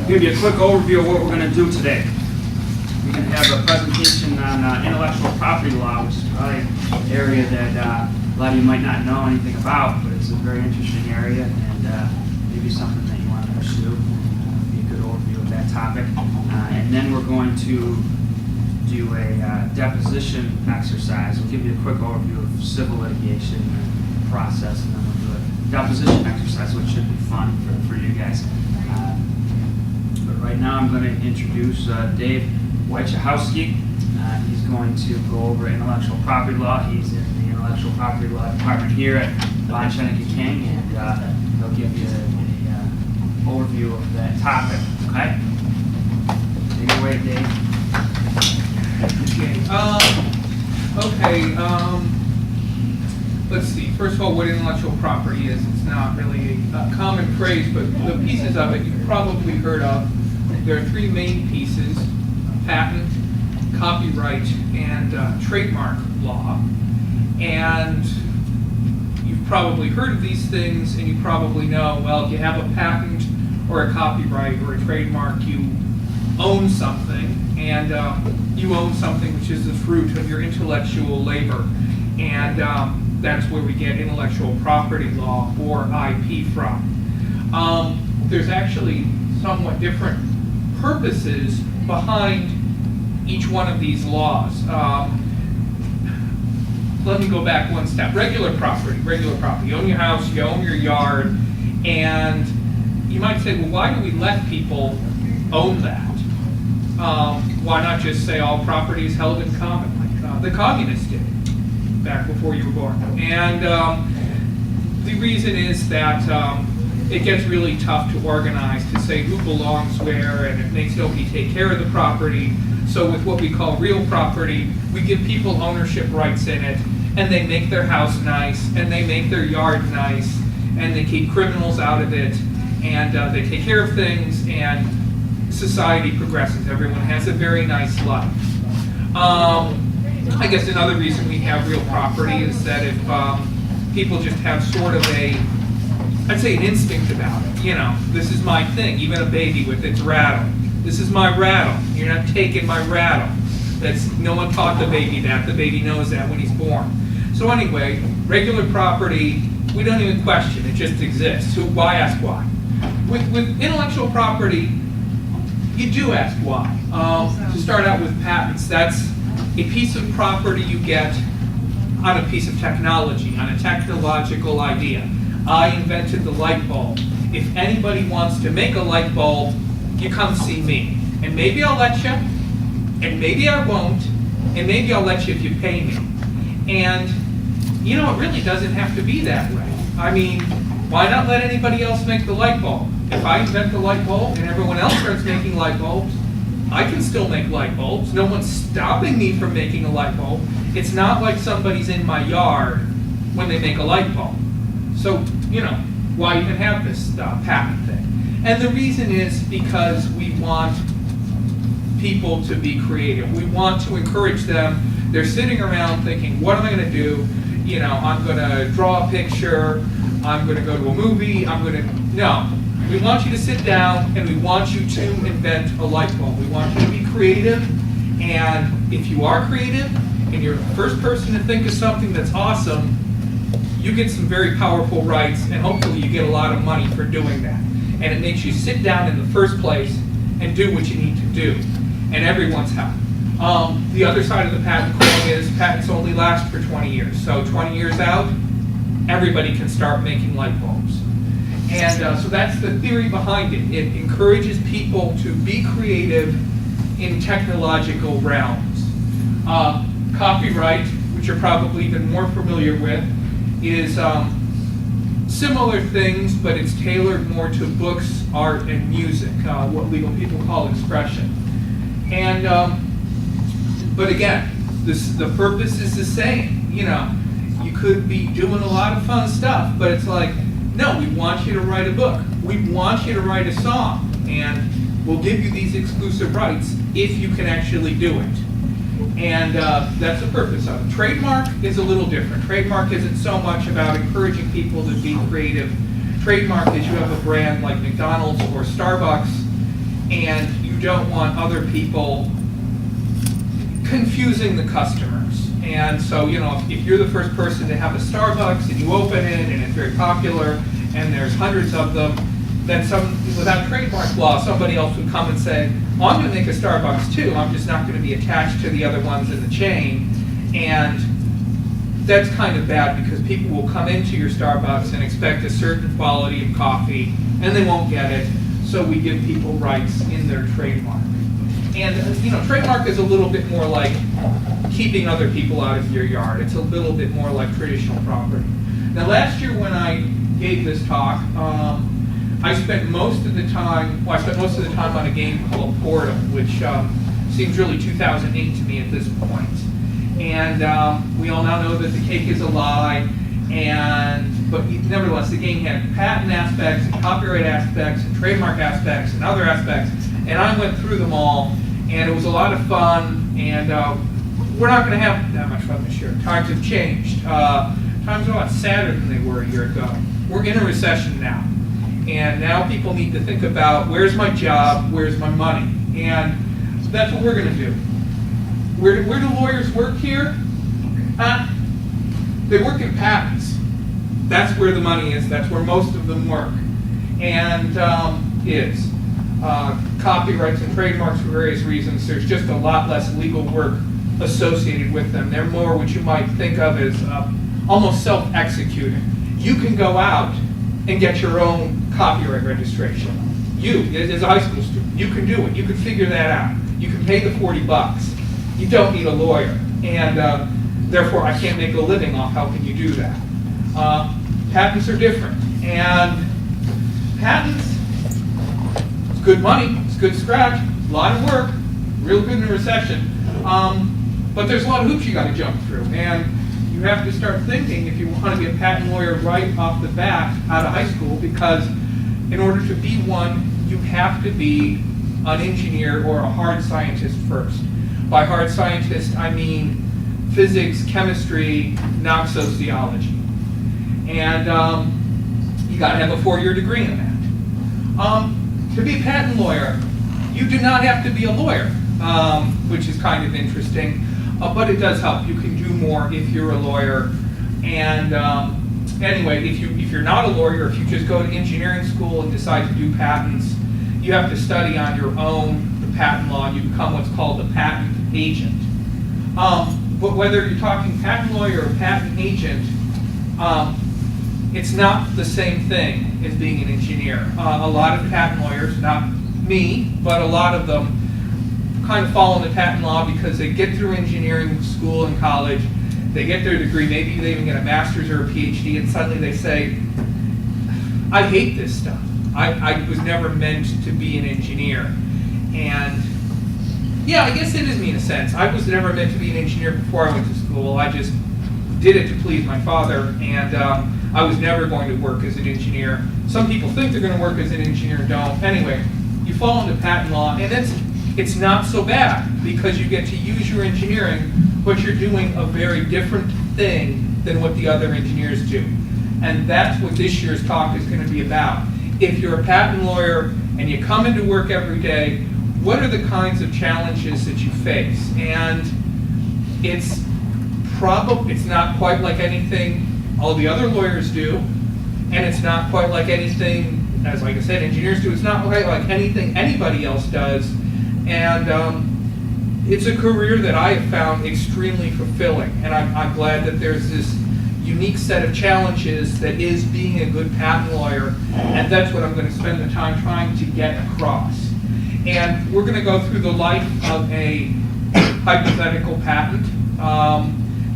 give you a quick overview of what we're going to do today. We're going to have a presentation on intellectual property law, which is probably an area that a lot of you might not know anything about, but it's a very interesting area and maybe something that you want to pursue. Be a good overview of that topic. And then we're going to do a deposition exercise. We'll give you a quick overview of civil litigation and process, and then we'll do a deposition exercise, which should be fun for you guys. But right now I'm going to introduce Dave Wojciechowski. He's going to go over intellectual property law. He's in the intellectual property law department here at Von Schoenicke King, and he'll give you an overview of that topic. Okay? Take it away, Dave. Okay. Let's see. First of all, what intellectual property is. It's not really a common phrase, but the pieces of it you've probably heard of. There are three main pieces: patent, copyright, and trademark law. And you've probably heard of these things, and you probably know, well, if you have a patent or a copyright or a trademark, you own something, and you own something which is the fruit of your intellectual labor. And that's where we get intellectual property law, or IP, from. There's actually somewhat different purposes behind each one of these laws. Let me go back one step. Regular property. You own your house, you own your yard, and you might say, well, why do we let people own that? Why not just say all property is held in common, like the communists did back before you were born? And the reason is that it gets really tough to organize, to say who belongs where, and it makes nobody take care of the property. So with what we call real property, we give people ownership rights in it, and they make their house nice, and they make their yard nice, and they keep criminals out of it, and they take care of things, and society progresses. Everyone has a very nice life. I guess another reason we have real property is that if people just have sort of I'd say an instinct about it. You know, this is my thing. Even a baby with its rattle. This is my rattle. You're not taking my rattle. No one taught the baby that. The baby knows that when he's born. So anyway, regular property, we don't even question. It just exists. So why ask why? With intellectual property, you do ask why. To start out with patents, that's a piece of property you get on a piece of technology, on a technological idea. I invented the light bulb. If anybody wants to make a light bulb, you come see me. And maybe I'll let you, and maybe I won't, and maybe I'll let you if you pay me. And, you know, it really doesn't have to be that way. I mean, why not let anybody else make the light bulb? If I invent the light bulb and everyone else starts making light bulbs, I can still make light bulbs. No one's stopping me from making a light bulb. It's not like somebody's in my yard when they make a light bulb. So, you know, why even have this patent thing? And the reason is because we want people to be creative. We want to encourage them. They're sitting around thinking, what am I going to do? You know, I'm going to draw a picture. I'm going to go to a movie. No. We want you to sit down, and we want you to invent a light bulb. We want you to be creative, and if you are creative, and you're the first person to think of something that's awesome, you get some very powerful rights, and hopefully you get a lot of money for doing that. And it makes you sit down in the first place and do what you need to do, and everyone's happy. The other side of the patent coin is patents only last for 20 years. So 20 years out, everybody can start making light bulbs. And so that's the theory behind it. It encourages people to be creative in technological realms. Copyright, which you're probably even more familiar with, is similar things, but it's tailored more to books, art, and music, what legal people call expression. And but again, the purpose is the same. You know, you could be doing a lot of fun stuff, but it's like, no, we want you to write a book. We want you to write a song, and we'll give you these exclusive rights if you can actually do it. And that's the purpose of it. Trademark is a little different. Trademark isn't so much about encouraging people to be creative. Trademark is you have a brand like McDonald's or Starbucks, and you don't want other people confusing the customers. And so, you know, if you're the first person to have a Starbucks and you open it and it's very popular and there's hundreds of them, then without trademark law, somebody else would come and say, well, I'm going to make a Starbucks too. I'm just not going to be attached to the other ones in the chain. And that's kind of bad because people will come into your Starbucks and expect a certain quality of coffee and they won't get it. So we give people rights in their trademark. And you know, trademark is a little bit more like keeping other people out of your yard. It's a little bit more like traditional property. Now last year when I gave this talk, I spent most of the time on a game called Portal, which seems really 2008 to me at this point. And we all now know that the cake is a lie, but nevertheless the game had patent aspects and copyright aspects and trademark aspects and other aspects, and I went through them all, and it was a lot of fun, and we're not going to have that much fun this year. Times have changed. Times are a lot sadder than they were a year ago. We're in a recession now, and now people need to think about where's my job, where's my money, and that's what we're going to do. Where do lawyers work here? They work in patents. That's where the money is. That's where most of them work. And copyrights and trademarks for various reasons, there's just a lot less legal work associated with them. They're more what you might think of as almost self-executing. You can go out and get your own copyright registration. You, as a high school student, you can do it. You can figure that out. You can pay the $40. You don't need a lawyer, and therefore I can't make a living off helping you do that. Patents are different, and patents, it's good money, it's good scratch, a lot of work, real good in a recession, but there's a lot of hoops you got to jump through, and you have to start thinking if you want to be a patent lawyer right off the bat out of high school, because in order to be one, you have to be an engineer or a hard scientist first. By hard scientist, I mean physics, chemistry, not sociology. And you got to have a 4-year degree in that. To be a patent lawyer, you do not have to be a lawyer, which is kind of interesting, but it does help. You can do more if you're a lawyer. And anyway, if you're not a lawyer, if you just go to engineering school and decide to do patents, you have to study on your own the patent law, and you become what's called a patent agent. But whether you're talking patent lawyer or patent agent, it's not the same thing as being an engineer. A lot of patent lawyers, not me, but a lot of them kind of fall into patent law because they get through engineering school and college, they get their degree, maybe they even get a master's or a PhD, and suddenly they say, I hate this stuff. I was never meant to be an engineer. And yeah, I guess it is me in a sense. I was never meant to be an engineer before I went to school. I just did it to please my father, and I was never going to work as an engineer. Some people think they're going to work as an engineer and don't. Anyway, you fall into patent law, and it's not so bad because you get to use your engineering, but you're doing a very different thing than what the other engineers do. And that's what this year's talk is going to be about. If you're a patent lawyer and you come into work every day, what are the kinds of challenges that you face? And it's not quite like anything all the other lawyers do, and it's not quite like anything, as like I said, engineers do. It's not quite like anything anybody else does, and it's a career that I have found extremely fulfilling, and I'm glad that there's this unique set of challenges that is being a good patent lawyer, and that's what I'm going to spend the time trying to get across. And we're going to go through the life of a hypothetical patent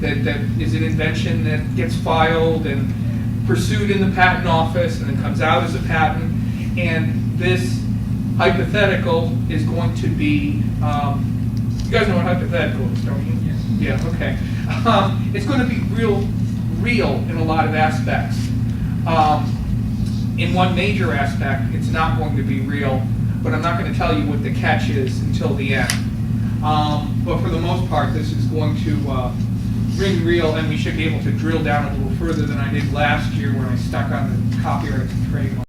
that is an invention that gets filed and pursued in the patent office and then comes out as a patent. And this hypothetical is going to be, you guys know what hypothetical is, don't you? Yes. Yeah, okay. It's going to be real in a lot of aspects. In one major aspect, it's not going to be real, but I'm not going to tell you what the catch is until the end. But for the most part, this is going to ring real, and we should be able to drill down a little further than I did last year when I stuck on the copyrights and trademarks.